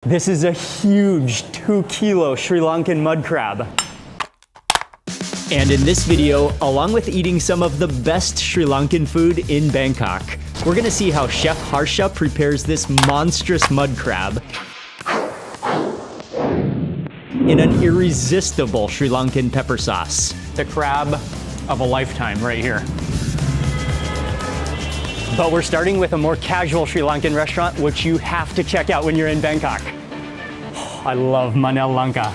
This is a huge 2-kilo Sri Lankan mud crab. And in this video, along with eating some of the best Sri Lankan food in Bangkok, we're gonna see how Chef Harsha prepares this monstrous mud crab in an irresistible Sri Lankan pepper sauce. The crab of a lifetime right here. But we're starting with a more casual Sri Lankan restaurant, which you have to check out when you're in Bangkok. I love Manel Lanka.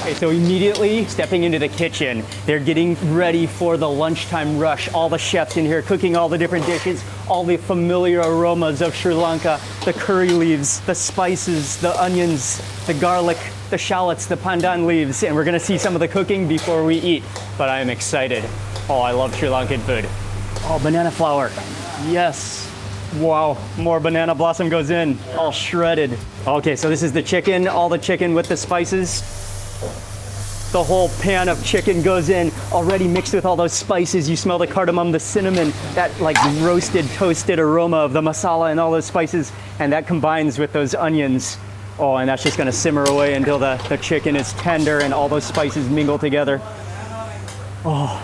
Okay, so immediately stepping into the kitchen, they're getting ready for the lunchtime rush. All the chefs in here cooking all the different dishes, all the familiar aromas of Sri Lanka, the curry leaves, the spices, the onions, the garlic, the shallots, the pandan leaves, and we're gonna see some of the cooking before we eat. But I am excited. Oh, I love Sri Lankan food. Oh, banana flour. Yes. Wow, more banana blossom goes in, all shredded. Okay, so this is the chicken, all the chicken with the spices. The whole pan of chicken goes in, already mixed with all those spices. You smell the cardamom, the cinnamon, that like roasted, toasted aroma of the masala and all those spices, and that combines with those onions. Oh, and that's just gonna simmer away until the chicken is tender and all those spices mingle together. Oh.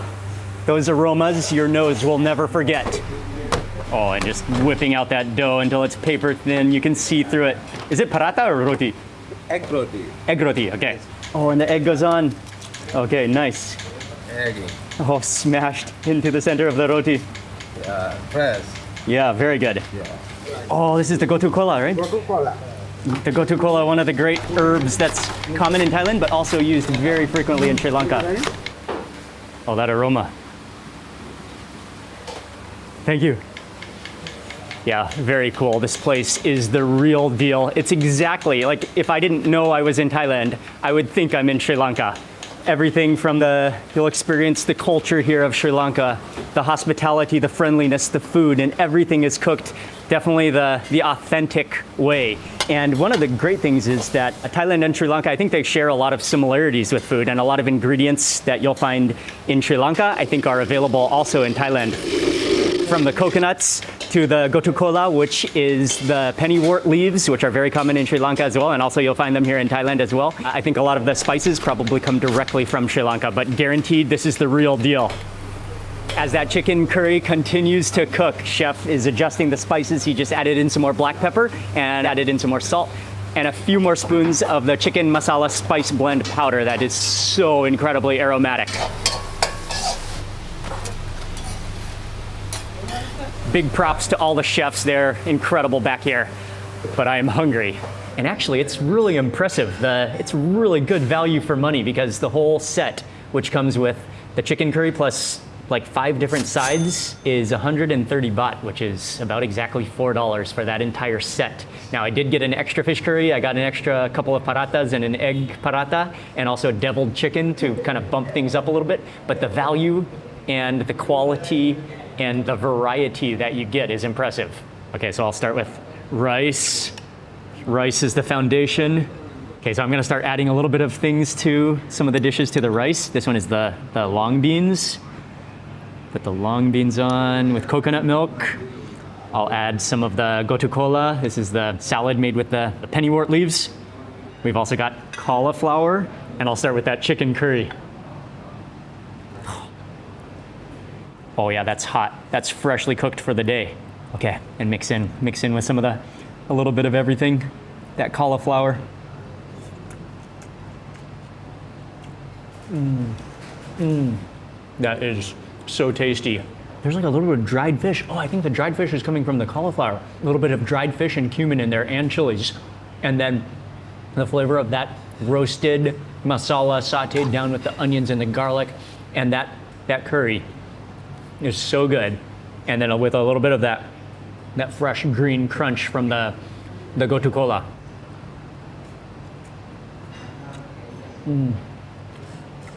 Those aromas your nose will never forget. Oh, and just whipping out that dough until it's paper thin. You can see through it. Is it paratha or roti? Egg roti. Egg roti, okay. Oh, and the egg goes on. Okay, nice. Egg. Oh, smashed into the center of the roti. Fresh. Yeah, very good. Yeah. Oh, this is the gotu kola, right? Gotu kola. The gotu kola, one of the great herbs that's common in Thailand, but also used very frequently in Sri Lanka. Oh, that aroma. Thank you. Yeah, very cool. This place is the real deal. It's exactly like if I didn't know I was in Thailand, I would think I'm in Sri Lanka. Everything from you'll experience the culture here of Sri Lanka, the hospitality, the friendliness, the food, and everything is cooked definitely the authentic way. And one of the great things is that Thailand and Sri Lanka, I think they share a lot of similarities with food, and a lot of ingredients that you'll find in Sri Lanka, I think are available also in Thailand. From the coconuts to the gotu kola, which is the pennywort leaves, which are very common in Sri Lanka as well, and also you'll find them here in Thailand as well. I think a lot of the spices probably come directly from Sri Lanka, but guaranteed this is the real deal. As that chicken curry continues to cook, chef is adjusting the spices. He just added in some more black pepper and added in some more salt and a few more spoons of the chicken masala spice blend powder that is so incredibly aromatic. Big props to all the chefs there, incredible back here. But I am hungry. And actually, it's really impressive. It's really good value for money because the whole set, which comes with the chicken curry plus like 5 different sides, is 130 baht, which is about exactly $4 for that entire set. Now, I did get an extra fish curry. I got an extra couple of parathas and an egg paratha, and also deviled chicken to kind of bump things up a little bit. But the value and the quality and the variety that you get is impressive. Okay, so I'll start with rice. Rice is the foundation. Okay, so I'm gonna start adding a little bit of things to some of the dishes to the rice. This one is the long beans. Put the long beans on with coconut milk. I'll add some of the gotu kola. This is the salad made with the pennywort leaves. We've also got cauliflower, and I'll start with that chicken curry. Oh yeah, that's hot. That's freshly cooked for the day. Okay, and mix in with some of a little bit of everything. That cauliflower. That is so tasty. There's like a little bit of dried fish. Oh, I think the dried fish is coming from the cauliflower. A little bit of dried fish and cumin in there and chilies. And then the flavor of that roasted masala sauteed down with the onions and the garlic, and that curry is so good. And then with a little bit of that fresh green crunch from the gotu kola.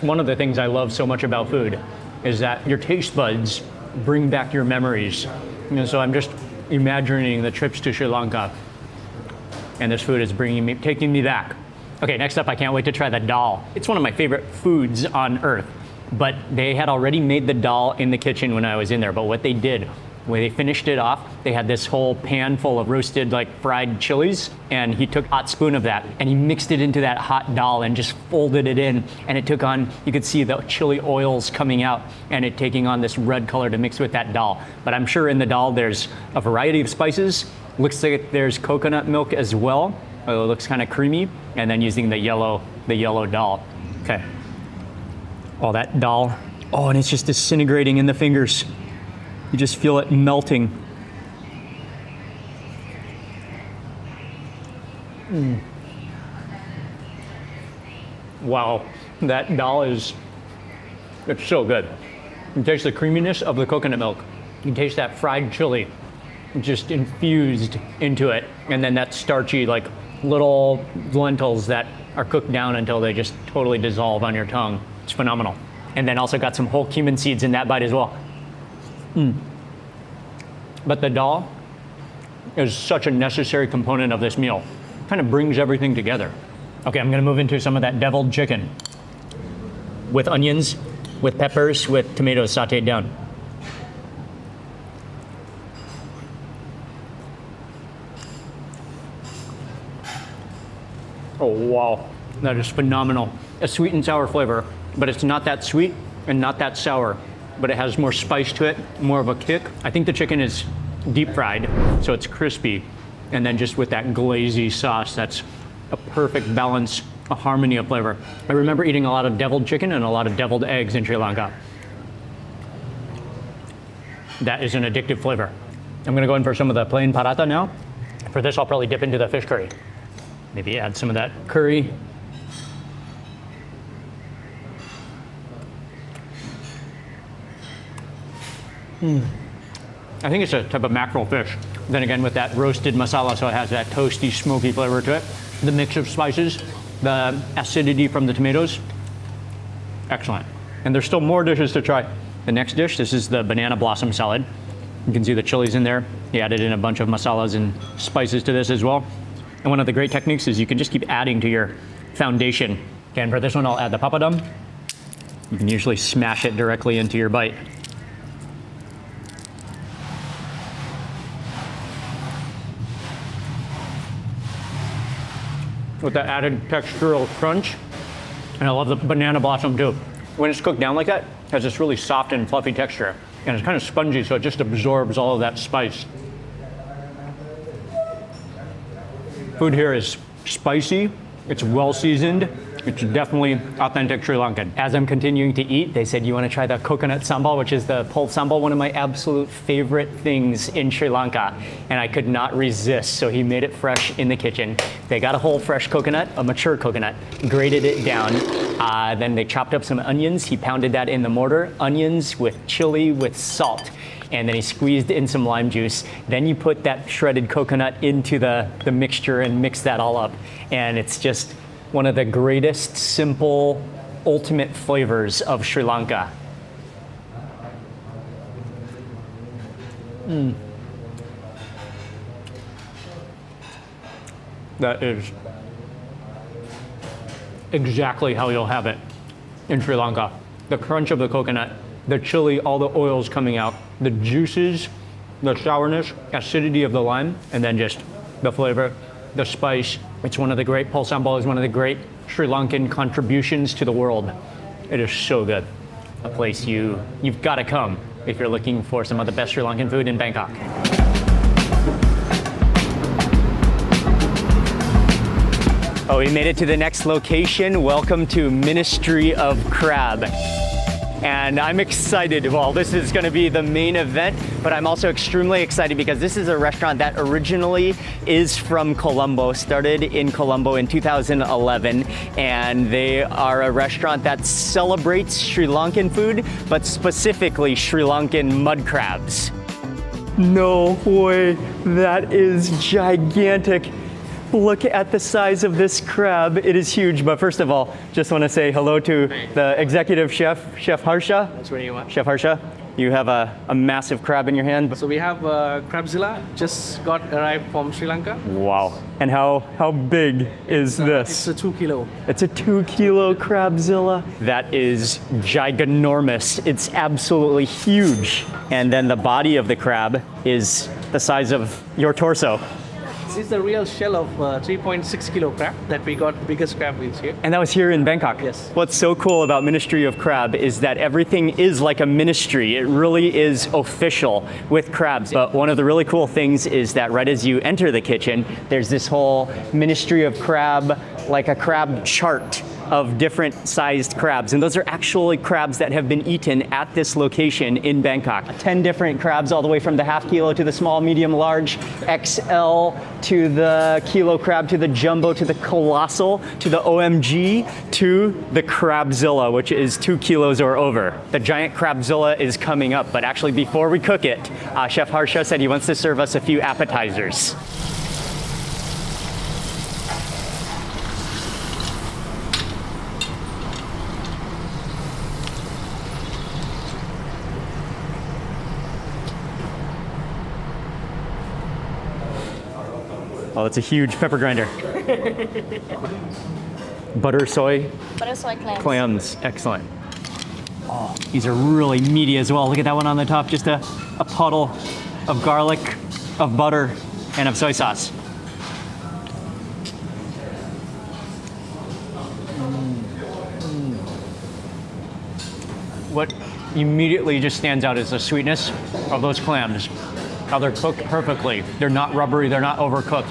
One of the things I love so much about food is that your taste buds bring back your memories. So I'm just imagining the trips to Sri Lanka, and this food is taking me back. Okay, next up, I can't wait to try the dal. It's one of my favorite foods on earth, but they had already made the dal in the kitchen when I was in there. But what they did When they finished it off, they had this whole pan full of roasted, like fried chilies, and he took a hot spoon of that and he mixed it into that hot dal and just folded it in, and it took on, you could see the chili oils coming out and it taking on this red color to mix with that dal. But I'm sure in the dal there's a variety of spices. Looks like there's coconut milk as well. It looks kind of creamy, and then using the yellow dal. Okay. All that dal. Oh, and it's just disintegrating in the fingers. You just feel it melting. Wow, that dal it's so good. You taste the creaminess of the coconut milk. You taste that fried chili just infused into it. And then that starchy, like little lentils that are cooked down until they just totally dissolve on your tongue. It's phenomenal. And then also got some whole cumin seeds in that bite as well. But the dal is such a necessary component of this meal. Kind of brings everything together. Okay, I'm gonna move into some of that deviled chicken with onions, with peppers, with tomatoes sauteed down. Oh wow, that is phenomenal. A sweet and sour flavor, but it's not that sweet and not that sour, but it has more spice to it, more of a kick. I think the chicken is deep fried, so it's crispy. And then just with that glazy sauce, that's a perfect balance, a harmony of flavor. I remember eating a lot of deviled chicken and a lot of deviled eggs in Sri Lanka. That is an addictive flavor. I'm gonna go in for some of the plain paratha now. For this, I'll probably dip into the fish curry. Maybe add some of that curry. I think it's a type of mackerel fish. Then again, with that roasted masala, so it has that toasty, smoky flavor to it. The mix of spices, the acidity from the tomatoes, excellent. And there's still more dishes to try. The next dish, this is the banana blossom salad. You can see the chilies in there. He added in a bunch of masalas and spices to this as well. And one of the great techniques is you can just keep adding to your foundation. And for this one, I'll add the papadum. You can usually smash it directly into your bite. With that added textural crunch. And I love the banana blossom too. When it's cooked down like that, it has this really soft and fluffy texture. And it's kind of spongy, so it just absorbs all of that spice. Food here is spicy, it's well seasoned, it's definitely authentic Sri Lankan. As I'm continuing to eat, they said, you want to try the coconut sambal, which is the pulled sambal, one of my absolute favorite things in Sri Lanka. And I could not resist, so he made it fresh in the kitchen. They got a whole fresh coconut, a mature coconut, grated it down. Then they chopped up some onions. He pounded that in the mortar, onions with chili, with salt. And then he squeezed in some lime juice. Then you put that shredded coconut into the mixture and mix that all up. And it's just one of the greatest, simple, ultimate flavors of Sri Lanka. That is exactly how you'll have it in Sri Lanka. The crunch of the coconut, the chili, all the oils coming out, the juices, the sourness, acidity of the lime, and then just the flavor, the spice. It's one of the great, pol sambal is one of the great Sri Lankan contributions to the world. It is so good. A place you've got to come if you're looking for some of the best Sri Lankan food in Bangkok. Oh, we made it to the next location. Welcome to Ministry of Crab. And I'm excited. Well, this is going to be the main event, but I'm also extremely excited because this is a restaurant that originally is from Colombo, started in Colombo in 2011, and they are a restaurant that celebrates Sri Lankan food, but specifically Sri Lankan mud crabs. No way, that is gigantic. Look at the size of this crab. It is huge. But first of all, just want to say hello to the executive chef, Chef Harsha. That's what you want. Chef Harsha. You have a massive crab in your hand. So we have Crabzilla, just got arrived from Sri Lanka. Wow. And how big is this? It's a 2 kilo. It's a 2 kilo Crabzilla. That is giganormous. It's absolutely huge. And then the body of the crab is the size of your torso. This is the real shell of 3.6 kilo crab that we got biggest crab is here. And that was here in Bangkok. Yes. What's so cool about Ministry of Crab is that everything is like a ministry. It really is official with crabs. But one of the really cool things is that right as you enter the kitchen, there's this whole Ministry of Crab, like a crab chart of different sized crabs. And those are actually crabs that have been eaten at this location in Bangkok. 10 different crabs all the way from the half kilo to the small, medium, large, XL to the kilo crab to the jumbo to the colossal to the OMG to the Crabzilla, which is 2 kilos or over. The giant Crabzilla is coming up, but actually before we cook it, Chef Harsha said he wants to serve us a few appetizers. Oh, it's a huge pepper grinder. Butter soy clams. Excellent. Oh, these are really meaty as well. Look at that one on the top, just a puddle of garlic, of butter, and of soy sauce. What immediately just stands out is the sweetness of those clams. How they're cooked perfectly. They're not rubbery, they're not overcooked.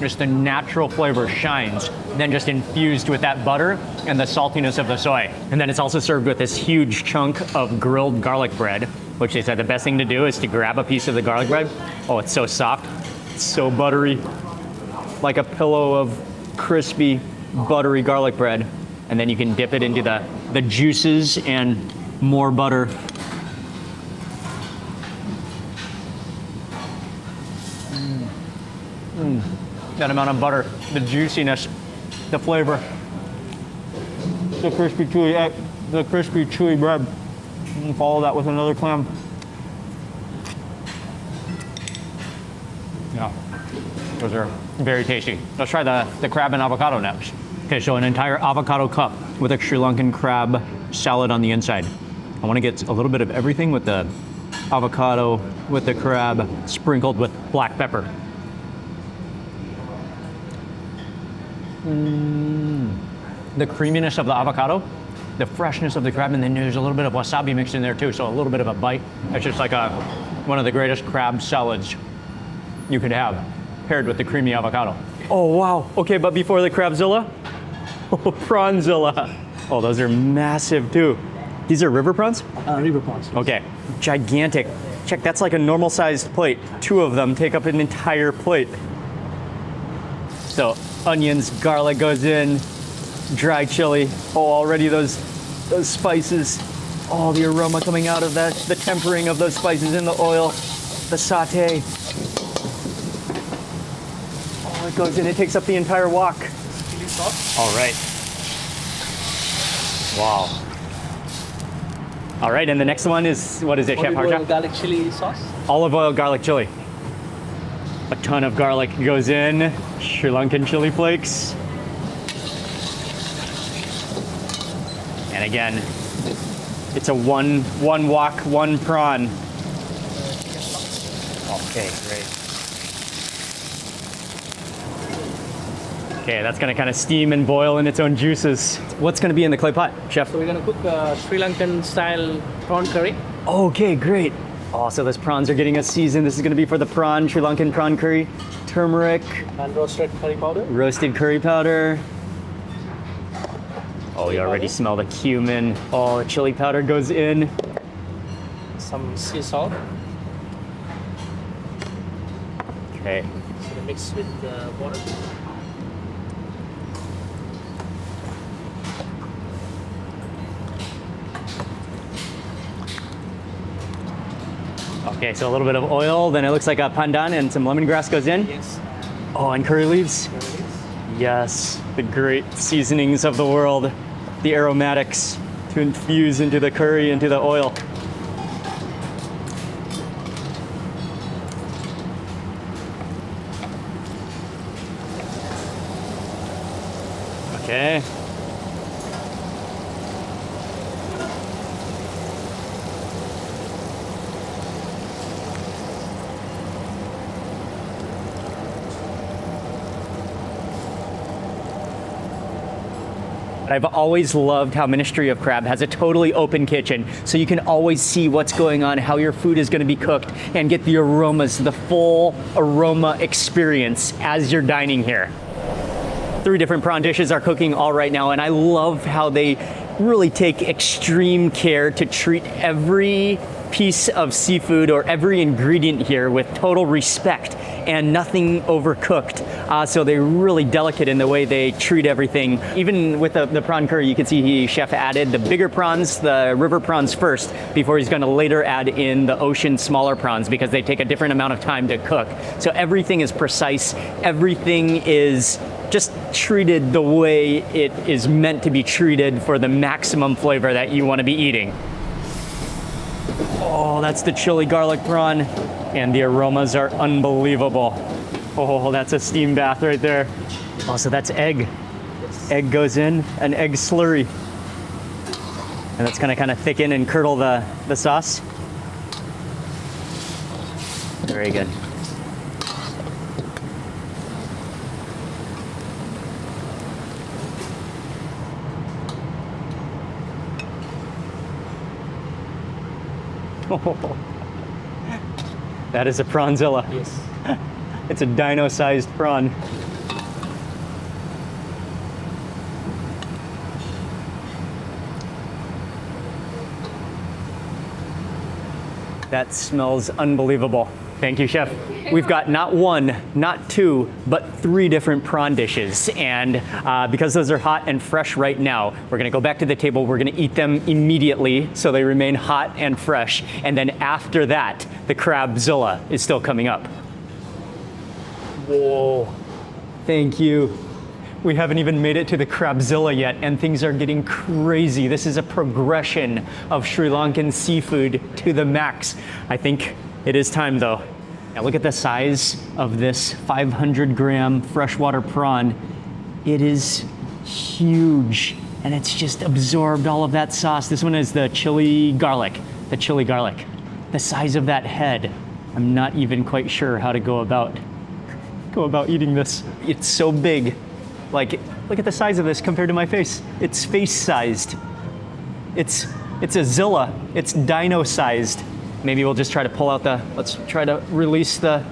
Just the natural flavor shines, then just infused with that butter and the saltiness of the soy. And then it's also served with this huge chunk of grilled garlic bread, which they said the best thing to do is to grab a piece of the garlic bread. Oh, it's so soft, it's so buttery, like a pillow of crispy, buttery garlic bread. And then you can dip it into the juices and more butter. That amount of butter, the juiciness, the flavor, the crispy chewy egg, the crispy chewy bread. And follow that with another clam. Yeah, those are very tasty. Let's try the crab and avocado next. Okay, so an entire avocado cup with a Sri Lankan crab salad on the inside. I want to get a little bit of everything with the avocado, with the crab, sprinkled with black pepper. The creaminess of the avocado, the freshness of the crab, and then there's a little bit of wasabi mixed in there too, so a little bit of a bite. It's just like one of the greatest crab salads you could have, paired with the creamy avocado. Oh wow, okay, but before the Crabzilla, Prawnzilla. Oh, those are massive too. These are river prawns? River prawns. Okay, gigantic. Check, that's like a normal sized plate. 2 of them take up an entire plate. So onions, garlic goes in, dry chili. Oh, already those spices. Oh, the aroma coming out of that, the tempering of those spices in the oil, the saute. Oh, it goes in, it takes up the entire wok. Chili sauce. All right. Wow. All right, and the next one is, what is it, Chef Olive oil, Harsha? garlic chili sauce. Olive oil, garlic chili. A ton of garlic goes in, Sri Lankan chili flakes. And again, it's a one wok, 1 prawn. Okay, great. Okay, that's gonna kind of steam and boil in its own juices. What's gonna be in the clay pot, Chef? So we're gonna cook Sri Lankan style prawn curry. Okay, great. Oh, so those prawns are getting a season. This is gonna be for the prawn, Sri Lankan prawn curry. Turmeric, And roasted curry powder. roasted curry powder. Oh, you already smell the cumin. Oh, the chili powder goes in. Some sea salt. Okay. So we mix with water. Okay, so a little bit of oil, then it looks like a pandan and some lemongrass goes in. Yes. Oh, and curry leaves. Yes, the great seasonings of the world, the aromatics to infuse into the curry, into the oil. Okay. I've always loved how Ministry of Crab has a totally open kitchen, so you can always see what's going on, how your food is going to be cooked, and get the aromas, the full aroma experience as you're dining here. 3 different prawn dishes are cooking all right now, and I love how they really take extreme care to treat every piece of seafood or every ingredient here with total respect and nothing overcooked. So they're really delicate in the way they treat everything. Even with the prawn curry, you can see chef added the bigger prawns, the river prawns first, before he's gonna later add in the ocean smaller prawns because they take a different amount of time to cook. So everything is precise, everything is just treated the way it is meant to be treated for the maximum flavor that you want to be eating. Oh, that's the chili garlic prawn, and the aromas are unbelievable. Oh, that's a steam bath right there. Oh, so that's egg. Egg goes in, an egg slurry. And that's gonna kind of thicken and curdle the sauce. Very good. Oh, that is a prawnzilla. Yes. It's a dino-sized prawn. That smells unbelievable. Thank you, chef. We've got not 1, not 2, but 3 different prawn dishes. And because those are hot and fresh right now, we're gonna go back to the table. We're gonna eat them immediately so they remain hot and fresh. And then after that, the crabzilla is still coming up. Whoa, thank you. We haven't even made it to the crabzilla yet, and things are getting crazy. This is a progression of Sri Lankan seafood to the max. I think it is time though. Now look at the size of this 500-gram freshwater prawn. It is huge, and it's just absorbed all of that sauce. This one is the chili garlic, The size of that head. I'm not even quite sure how to go about eating this. It's so big. Like, look at the size of this compared to my face. It's face-sized. It's a zilla. It's dino-sized. Maybe we'll just try to pull out let's try to release the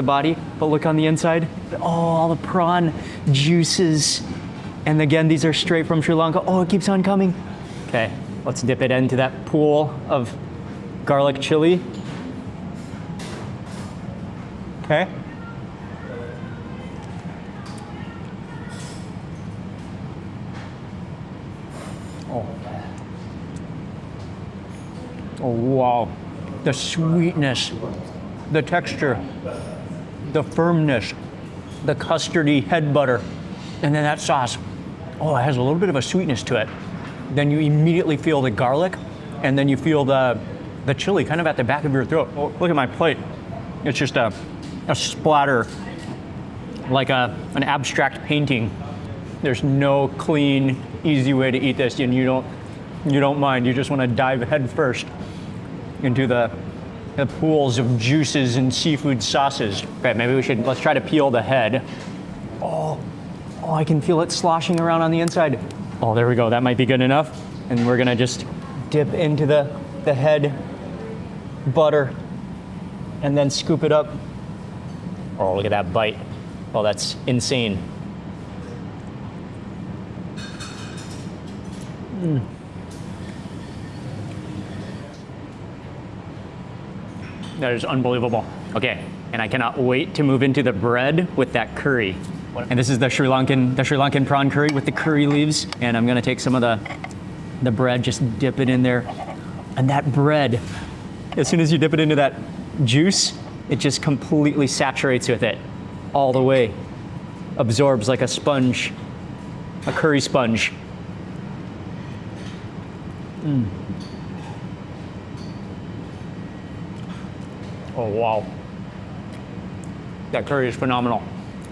body, but look on the inside. Oh, all the prawn juices. And again, these are straight from Sri Lanka. Oh, it keeps on coming. Okay, let's dip it into that pool of garlic chili. Okay. Oh, wow. The sweetness, the texture, the firmness, the custardy head butter, and then that sauce. Oh, it has a little bit of a sweetness to it. Then you immediately feel the garlic, and then you feel the chili kind of at the back of your throat. Oh, look at my plate. It's just a splatter, like an abstract painting. There's no clean, easy way to eat this, and you don't mind. You just want to dive head first into the pools of juices and seafood sauces. Okay, maybe let's try to peel the head. Oh, I can feel it sloshing around on the inside. Oh, there we go. That might be good enough. And we're gonna just dip into the head butter and then scoop it up. Oh, look at that bite. Oh, that's insane. That is unbelievable. Okay, and I cannot wait to move into the bread with that curry. And this is the Sri Lankan prawn curry with the curry leaves. And I'm gonna take some of the bread, just dip it in there. And that bread, as soon as you dip it into that juice, it just completely saturates with it all the way. Absorbs like a sponge, a curry sponge. Oh, wow. That curry is phenomenal.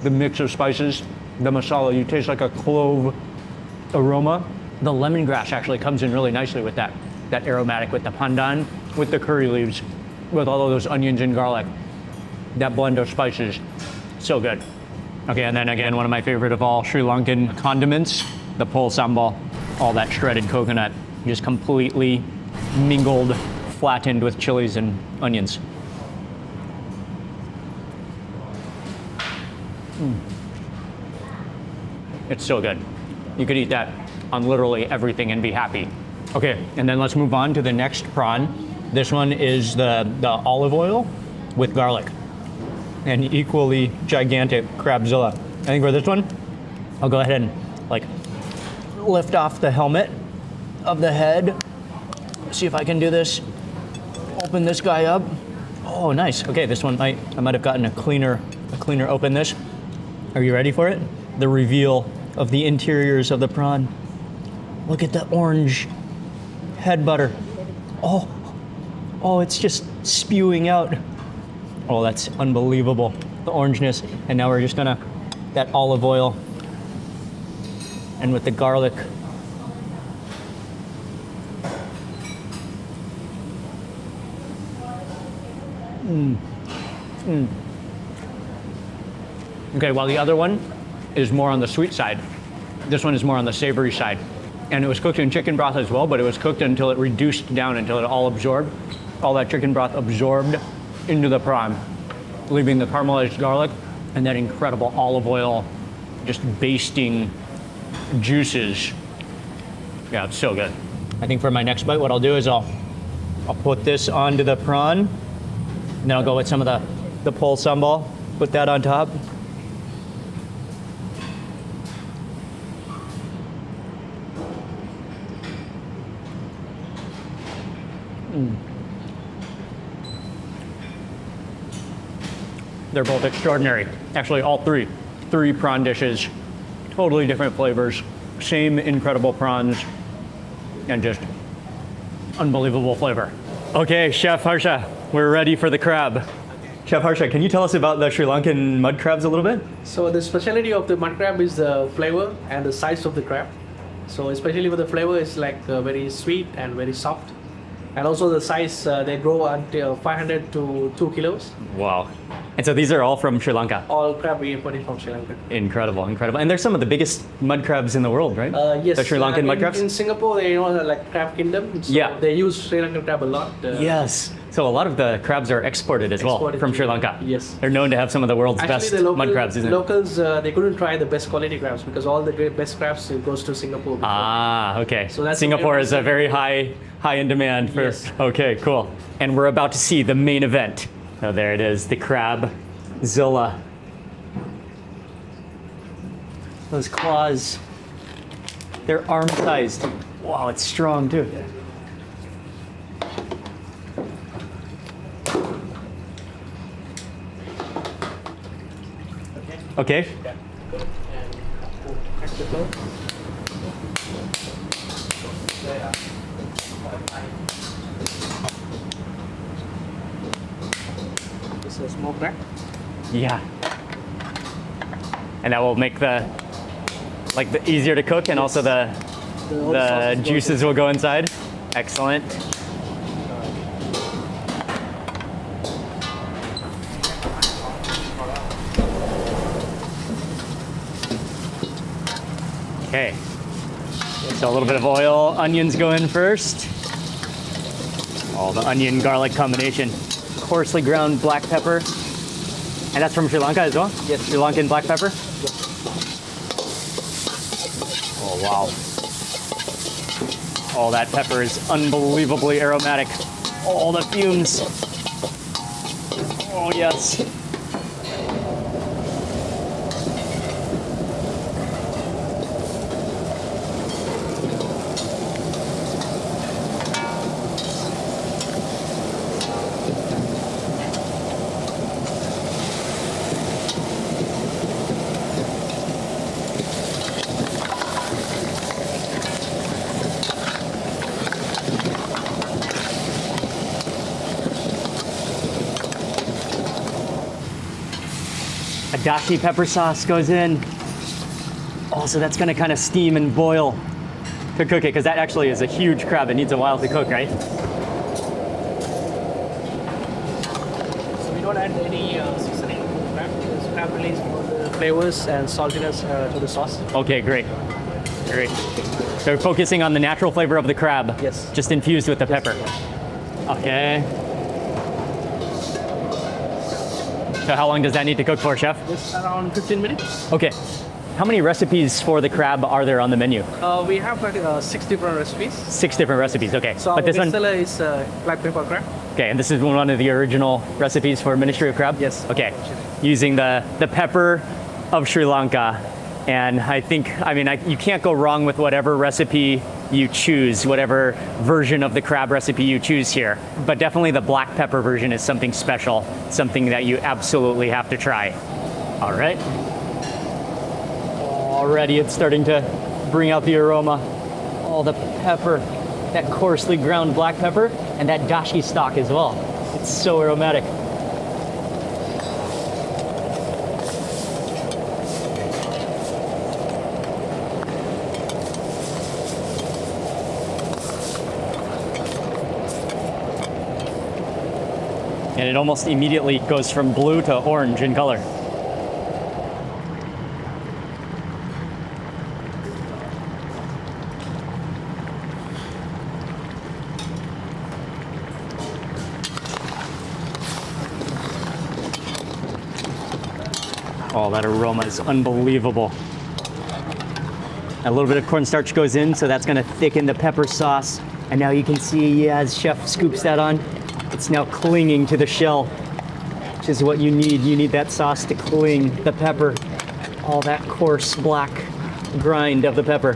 the mix of spices, the masala. You taste like a clove aroma. The lemongrass actually comes in really nicely with that aromatic, with the pandan, with the curry leaves, with all of those onions and garlic. That blend of spices, so good. Okay, and then again, one of my favorite of all Sri Lankan condiments, the pol sambal. All that shredded coconut, just completely mingled, flattened with chilies and onions. It's so good. You could eat that on literally everything and be happy. Okay, and then let's move on to the next prawn. This one is the olive oil with garlic and equally gigantic crabzilla. I think for this one, I'll go ahead and like lift off the helmet of the head. See if I can do this. Open this guy up. Oh, nice. Okay, this one I might have gotten a cleaner open this. Are you ready for it? The reveal of the interiors of the prawn. Look at the orange head butter. Oh, it's just spewing out. Oh, that's unbelievable. The orangeness. And now we're just gonna, that olive oil and with the garlic. Okay, while the other one is more on the sweet side, this one is more on the savory side. And it was cooked in chicken broth as well, but it was cooked until it reduced down, until it all absorbed. All that chicken broth absorbed into the prawn, leaving the caramelized garlic and that incredible olive oil just basting juices. Yeah, it's so good. I think for my next bite, what I'll do is I'll put this onto the prawn, and then I'll go with some of the pol sambal, put that on top. They're both extraordinary. Actually, all three prawn dishes, totally different flavors, same incredible prawns, and just unbelievable flavor. Okay, Chef Harsha, we're ready for the crab. Chef Harsha, can you tell us about the Sri Lankan mud crabs a little bit? So the specialty of the mud crab is the flavor and the size of the crab. So especially with the flavor, it's like very sweet and very soft. And also the size, they grow until 500 to 2 kilos. Wow. And so these are all from Sri Lanka? All crab we imported from Sri Lanka. Incredible, incredible. And they're some of the biggest mud crabs in the world, right? Yes. The Sri Lankan mud crabs? In Singapore, they like crab kingdom. So yeah. They use Sri Lankan crab a lot. Yes. So a lot of the crabs are exported as well from Sri Lanka. Yes. They're known to have some of the world's best mud crabs, isn't it? Locals, they couldn't try the best quality crabs because all the best crabs goes to Singapore. Before. Ah, okay. So that's Singapore is a very high in demand for. Yes. Okay, cool. And we're about to see the main event. Oh, there it is, the crab zilla. Those claws, they're arm-sized. Wow, it's strong too. Okay. This is smoked crab. Yeah. And that will make the easier to cook, and also the juices will go inside. Excellent. Okay, so a little bit of oil, onions go in first. Oh, the onion garlic combination. Coarsely ground black pepper. And that's from Sri Lanka as well? Yes. Sri Lankan black pepper? Yes. Oh, wow. Oh, that pepper is unbelievably aromatic. Oh, the fumes. Oh, yes. dashi pepper sauce goes in. Oh, so that's gonna kind of steam and boil to cook it, because that actually is a huge crab. It needs a while to cook, right? So we don't add any seasoning to the crab because crab release all the flavors and saltiness to the sauce. Okay, great. Great. So we're focusing on the natural flavor of the crab. Yes. Just infused with the pepper. Okay. So how long does that need to cook for, chef? Just around 15 minutes. Okay. How many recipes for the crab are there on the menu? We have like 6 different recipes. 6 different recipes, okay. So our but this best one, seller is black pepper crab. okay, and this is one of the original recipes for Ministry of Crab? Yes. Okay. Using the pepper of Sri Lanka. And I think, you can't go wrong with whatever recipe you choose, whatever version of the crab recipe you choose here. But definitely the black pepper version is something special, something that you absolutely have to try. All right. Already it's starting to bring out the aroma. All the pepper, that coarsely ground black pepper, and that dashi stock as well. It's so aromatic. And it almost immediately goes from blue to orange in color. Oh, that aroma is unbelievable. A little bit of cornstarch goes in, so that's gonna thicken the pepper sauce. And now you can see as Chef scoops that on, it's now clinging to the shell, which is what you need. You need that sauce to cling the pepper, all that coarse black grind of the pepper.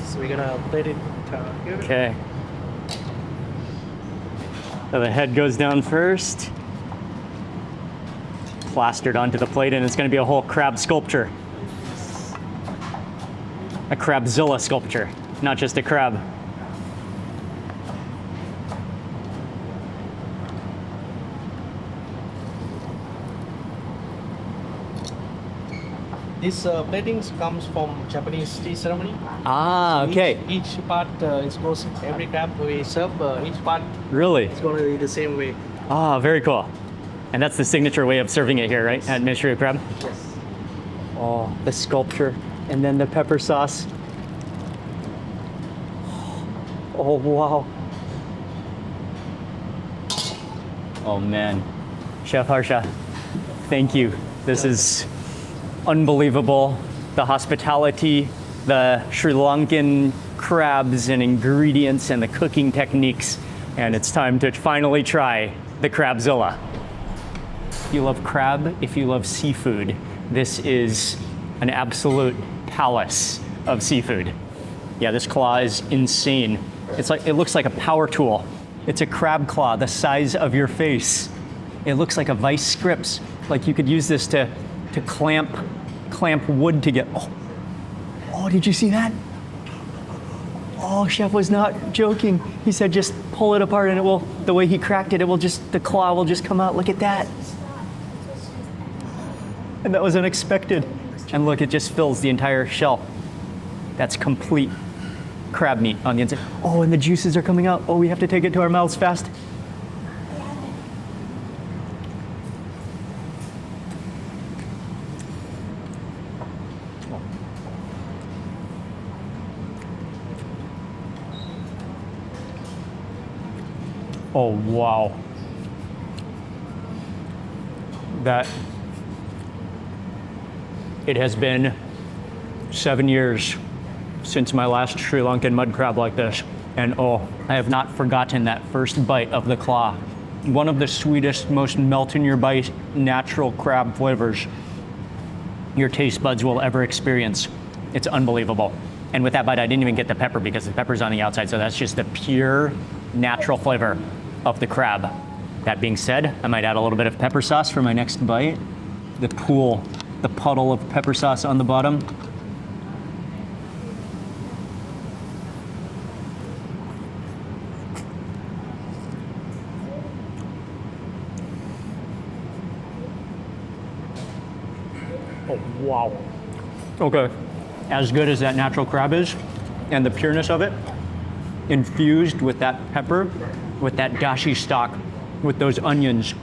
So we're gonna plate it here. Okay. So the head goes down first, plastered onto the plate, and it's going to be a whole crab sculpture. A crabzilla sculpture, not just a crab. This platings comes from Japanese tea ceremony. Ah, okay. Each part is goes every crab we serve. Each part Really? is going to be the same way. Ah, very cool. And that's the signature way of serving it here, right? At Ministry of Crab? Yes. Oh, the sculpture, and then the pepper sauce. Oh, wow. Oh, man. Chef Harsha, thank you. This is unbelievable. The hospitality, the Sri Lankan crabs and ingredients and the cooking techniques. And it's time to finally try the Crabzilla. If you love crab, if you love seafood, this is an absolute palace of seafood. Yeah, this claw is insane. It looks like a power tool. It's a crab claw the size of your face. It looks like a vice grips. Like you could use this to clamp wood together. Oh, did you see that? Oh, Chef was not joking. He said just pull it apart and the way he cracked it, the claw will just come out. Look at that. And that was unexpected. And look, it just fills the entire shell. That's complete crab meat on the inside. Oh, and the juices are coming out. Oh, we have to take it to our mouths fast. Oh, wow. It has been 7 years since my last Sri Lankan mud crab like this. And oh, I have not forgotten that first bite of the claw. One of the sweetest, most melt in your bite natural crab flavors your taste buds will ever experience. It's unbelievable. And with that bite, I didn't even get the pepper because the pepper's on the outside. So that's just the pure natural flavor of the crab. That being said, I might add a little bit of pepper sauce for my next bite. The puddle of pepper sauce on the bottom. Oh, wow. Okay, as good as that natural crab is, and the pureness of it, infused with that pepper, with that dashi stock, with those onions,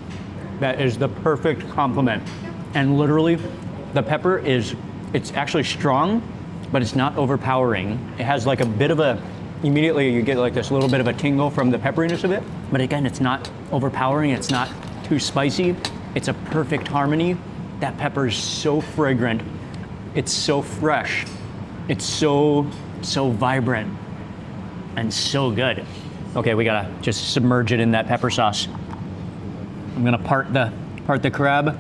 that is the perfect complement. And literally, the pepper it's actually strong, but it's not overpowering. It has like a bit of immediately you get like this little bit of a tingle from the pepperiness of it. But again, it's not overpowering, it's not too spicy. It's a perfect harmony. That pepper is so fragrant. It's so fresh. It's so vibrant and so good. Okay, we gotta just submerge it in that pepper sauce. I'm gonna part the crab.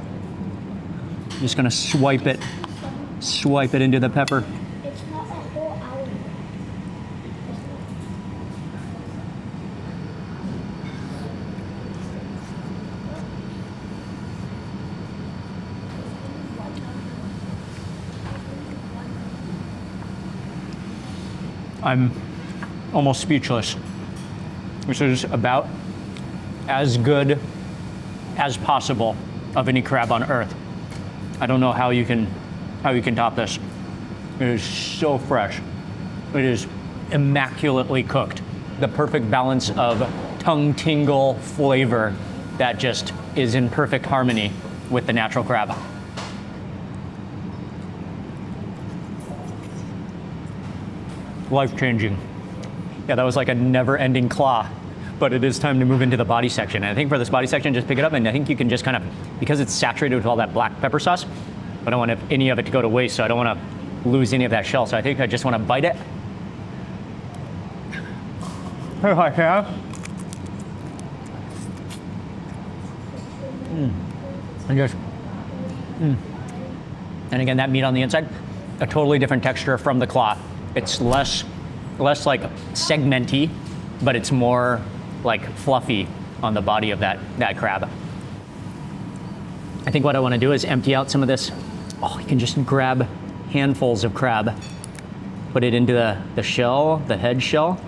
Just gonna swipe it into the pepper. It's not a whole hour. I'm almost speechless. This is about as good as possible of any crab on earth. I don't know how you can top this. It is so fresh. It is immaculately cooked. The perfect balance of tongue tingle flavor that just is in perfect harmony with the natural crab. Life-changing. Yeah, that was like a never-ending claw, but it is time to move into the body section. And I think for this body section, just pick it up, and I think you can just kind of, because it's saturated with all that black pepper sauce, I don't want any of it to go to waste, so I don't want to lose any of that shell. So I think I just want to bite it. If I can. And just, And again, that meat on the inside, a totally different texture from the claw. It's less like segmenty, but it's more like fluffy on the body of that crab. I think what I want to do is empty out some of this. Oh, you can just grab handfuls of crab, put it into the shell, the head shell,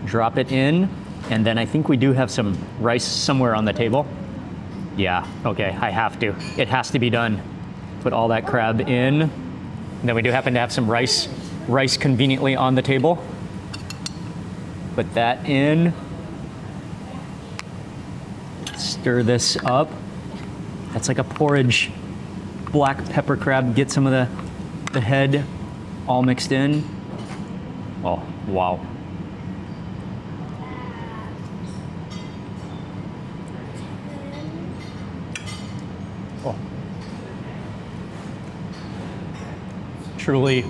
drop it in, and then I think we do have some rice somewhere on the table. Yeah, okay, I have to. It has to be done. Put all that crab in. And then we do happen to have some rice conveniently on the table. Put that in. Stir this up. That's like a porridge. Black pepper crab. Get some of the head all mixed in. Oh, wow. Oh. Truly,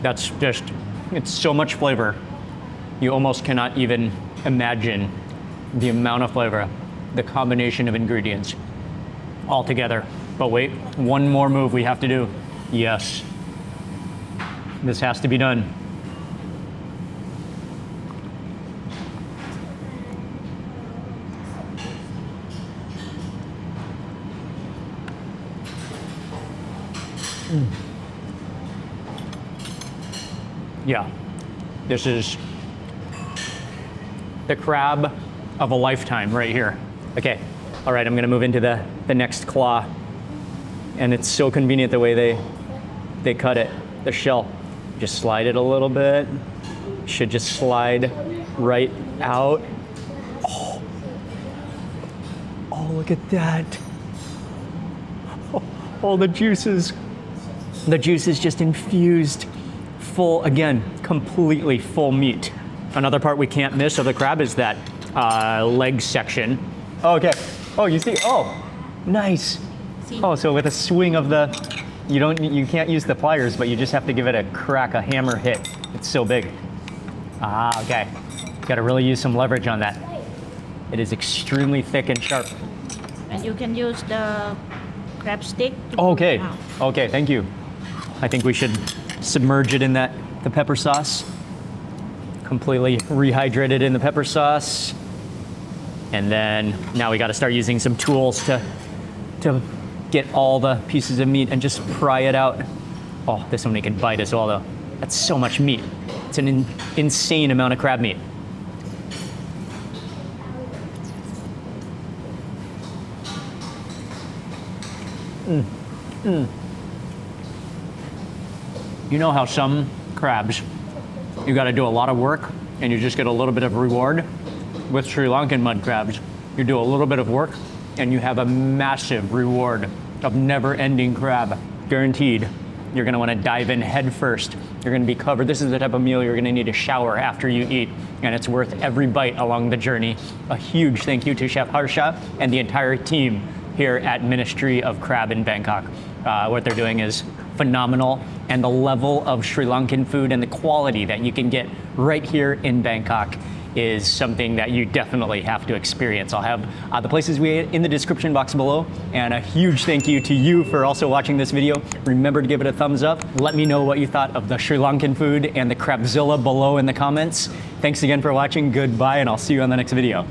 that's just, it's so much flavor. You almost cannot even imagine the amount of flavor, the combination of ingredients all together. But wait, one more move we have to do. Yes, this has to be done. Yeah, this is the crab of a lifetime right here. Okay, all right, I'm gonna move into the next claw. And it's so convenient the way they cut it, the shell. Just slide it a little bit. Should just slide right out. Oh, look at that. Oh, all the juices. The juice is just infused. Full, again, completely full meat. Another part we can't miss of the crab is that leg section. Oh, okay. Oh, you see? Oh, nice. Oh, so with a swing of you can't use the pliers, but you just have to give it a crack, a hammer hit. It's so big. Ah, okay. Got to really use some leverage on that. It is extremely thick and sharp. And you can use the crab stick. Okay. Okay, thank you. I think we should submerge it in the pepper sauce. Completely rehydrate it in the pepper sauce. And then now we got to start using some tools to get all the pieces of meat and just pry it out. Oh, this one we can bite as well though. That's so much meat. It's an insane amount of crab meat. You know how some crabs, you got to do a lot of work and you just get a little bit of reward? With Sri Lankan mud crabs, you do a little bit of work and you have a massive reward of never-ending crab. Guaranteed. You're going to want to dive in head first. You're going to be covered. This is the type of meal you're going to need a shower after you eat, and it's worth every bite along the journey. A huge thank you to Chef Harsha and the entire team here at Ministry of Crab in Bangkok. What they're doing is phenomenal, and the level of Sri Lankan food and the quality that you can get right here in Bangkok is something that you definitely have to experience. I'll have the places we ate in the description box below, and a huge thank you to you for also watching this video. Remember to give it a thumbs up. Let me know what you thought of the Sri Lankan food and the Crabzilla below in the comments. Thanks again for watching. Goodbye, and I'll see you on the next video.